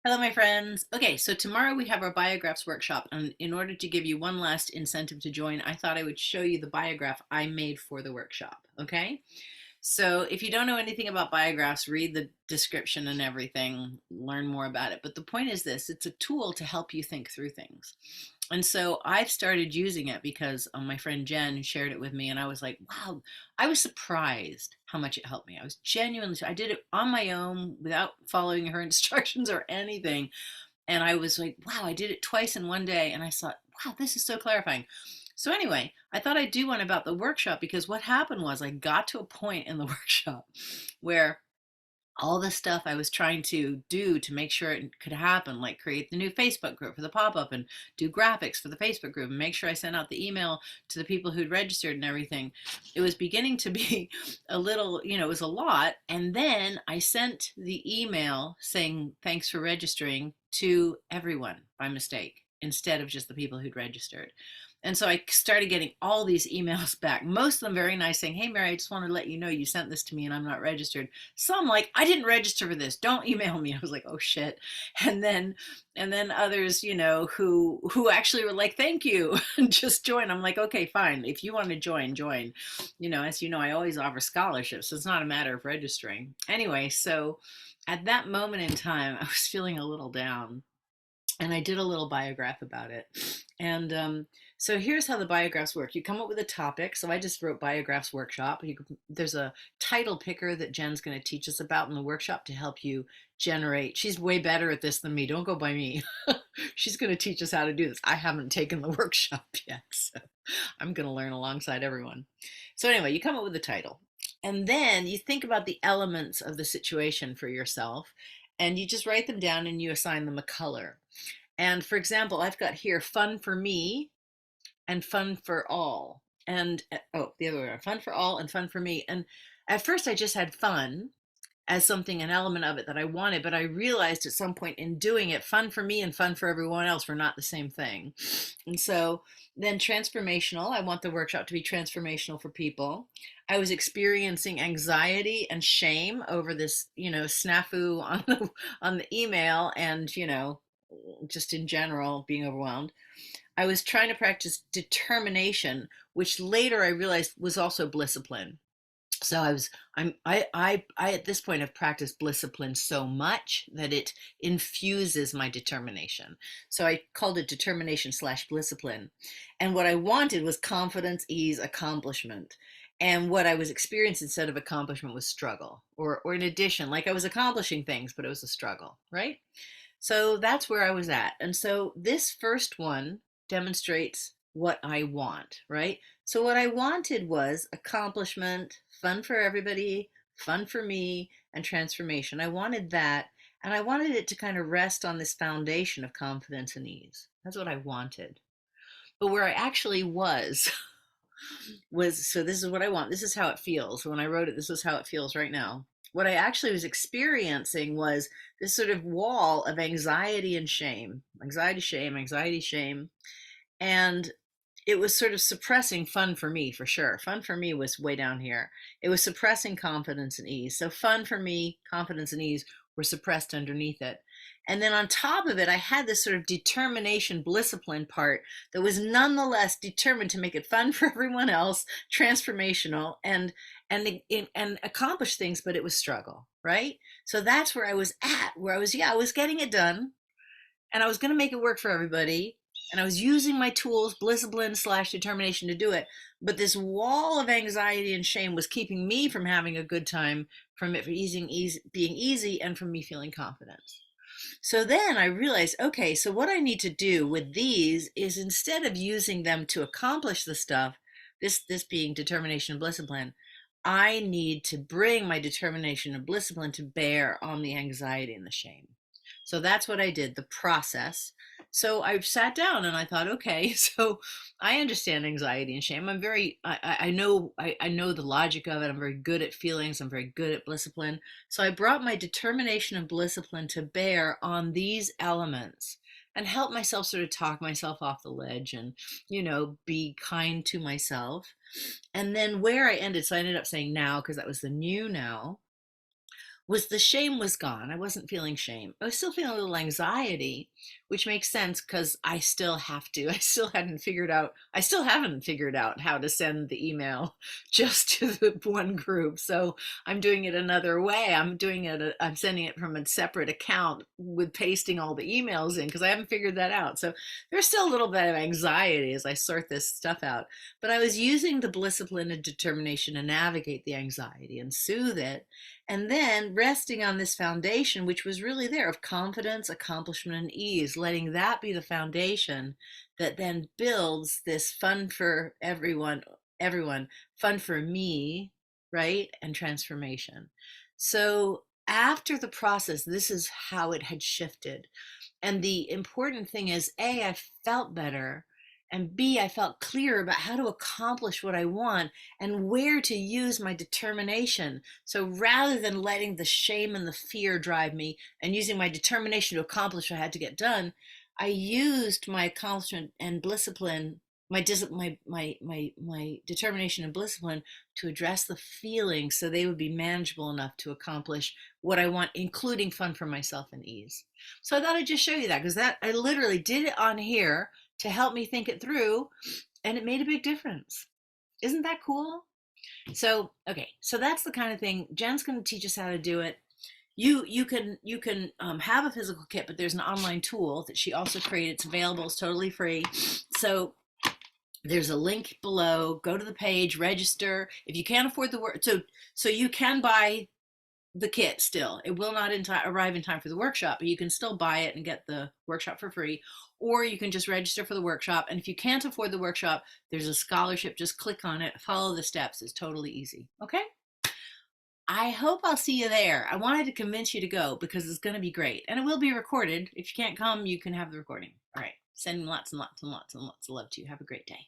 Hello, my friends. Okay, so tomorrow we have our Biographs workshop, and in order to give you one last incentive to join, I thought I would show you the Biograph I made for the workshop. Okay, so if you don't know anything about biographs, read the description and everything, learn more about it. But the point is this: it's a tool to help you think through things. And so I've started using it because my friend Jen shared it with me, and I was like, wow, I was surprised how much it helped me. I was genuinely, I did it on my own without following her instructions or anything. And I was like, wow, I did it twice in one day. And I thought, wow, this is so clarifying. So anyway, I thought I'd do one about the workshop because what happened was I got to a point in the workshop where all the stuff I was trying to do to make sure it could happen, like create the new Facebook group for the pop-up and do graphics for the Facebook group and make sure I sent out the email to the people who'd registered and everything. It was beginning to be a little, it was a lot. And then I sent the email saying, thanks for registering to everyone by mistake instead of just the people who'd registered. And so I started getting all these emails back, most of them very nice, saying, hey, Mary, I just want to let you know you sent this to me and I'm not registered. Some like, I didn't register for this. Don't email me. I was like, oh shit. And then others, who actually were like, thank you, and just join. I'm like, okay, fine. If you want to join, join. As you know, I always offer scholarships. So it's not a matter of registering. Anyway, so at that moment in time, I was feeling a little down and I did a little biograph about it. And so here's how the biographs work. You come up with a topic. So I just wrote Biographs Workshop. There's a title picker that Jen's going to teach us about in the workshop to help you generate. She's way better at this than me. Don't go by me. She's going to teach us how to do this. I haven't taken the workshop yet, so I'm going to learn alongside everyone. So anyway, you come up with a title. And then you think about the elements of the situation for yourself and you just write them down and you assign them a color. And for example, I've got here fun for me and fun for all. And oh, the other way around, fun for all and fun for me. And at first I just had fun as something, an element of it that I wanted, but I realized at some point in doing it, fun for me and fun for everyone else were not the same thing. And so then transformational, I want the workshop to be transformational for people. I was experiencing anxiety and shame over this, snafu on the email and, just in general being overwhelmed. I was trying to practice determination, which later I realized was also blisscipline. So I at this point have practiced blisscipline so much that it infuses my determination. So I called it determination slash blisscipline. And what I wanted was confidence, ease, accomplishment. And what I was experiencing instead of accomplishment was struggle, or in addition, like I was accomplishing things, but it was a struggle, right? So that's where I was at. And so this first one demonstrates what I want, right? So what I wanted was accomplishment, fun for everybody, fun for me, and transformation. I wanted that. And I wanted it to kind of rest on this foundation of confidence and ease. That's what I wanted. But where I actually was so this is what I want. This is how it feels. When I wrote it, this is how it feels right now. What I actually was experiencing was this sort of wall of anxiety and shame, anxiety, shame, anxiety, shame. And it was sort of suppressing fun for me, for sure. Fun for me was way down here. It was suppressing confidence and ease. So fun for me, confidence and ease were suppressed underneath it. And then on top of it, I had this sort of determination, blisscipline part that was nonetheless determined to make it fun for everyone else, transformational, and accomplish things, but it was struggle, right? So that's where I was at, where I was getting it done, and I was going to make it work for everybody, and I was using my tools, blisscipline slash determination to do it. But this wall of anxiety and shame was keeping me from having a good time, from it being easy, and from me feeling confident. So then I realized, okay, so what I need to do with these is instead of using them to accomplish the stuff, this being determination and blisscipline, I need to bring my determination and blisscipline to bear on the anxiety and the shame. So that's what I did, the process. So I sat down and I thought, okay, so I understand anxiety and shame. I know the logic of it. I'm very good at feelings. I'm very good at blisscipline. So I brought my determination and blisscipline to bear on these elements and help myself sort of talk myself off the ledge and, be kind to myself. And then where I ended, so I ended up saying now, because that was the new now, was the shame was gone. I wasn't feeling shame. I was still feeling a little anxiety, which makes sense because I still have to. I still haven't figured out how to send the email just to the one group. So I'm doing it another way. I'm sending it from a separate account with pasting all the emails in because I haven't figured that out. So there's still a little bit of anxiety as I sort this stuff out. But I was using the discipline and determination to navigate the anxiety and soothe it, and then resting on this foundation, which was really there, of confidence, accomplishment, and ease, letting that be the foundation that then builds this fun for everyone, fun for me, right? And transformation. So after the process, this is how it had shifted. And the important thing is, A, I felt better. And B, I felt clear about how to accomplish what I want and where to use my determination. So rather than letting the shame and the fear drive me and using my determination to accomplish what I had to get done, I used my accomplishment and discipline, my determination and discipline to address the feelings so they would be manageable enough to accomplish what I want, including fun for myself and ease. So I thought I'd just show you that because that I literally did it on here to help me think it through, and it made a big difference. Isn't that cool? So okay, so that's the kind of thing Jen's going to teach us how to do it. You can have a physical kit, but there's an online tool that she also created. It's available. It's totally free. So there's a link below. Go to the page, register. If you can't afford the work, so you can buy the kit still. It will not arrive in time for the workshop, but you can still buy it and get the workshop for free, or you can just register for the workshop. And if you can't afford the workshop, there's a scholarship. Just click on it, follow the steps. It's totally easy. Okay? I hope I'll see you there. I wanted to convince you to go because it's going to be great. And it will be recorded. If you can't come, you can have the recording. All right. Sending lots and lots and lots and lots of love to you. Have a great day.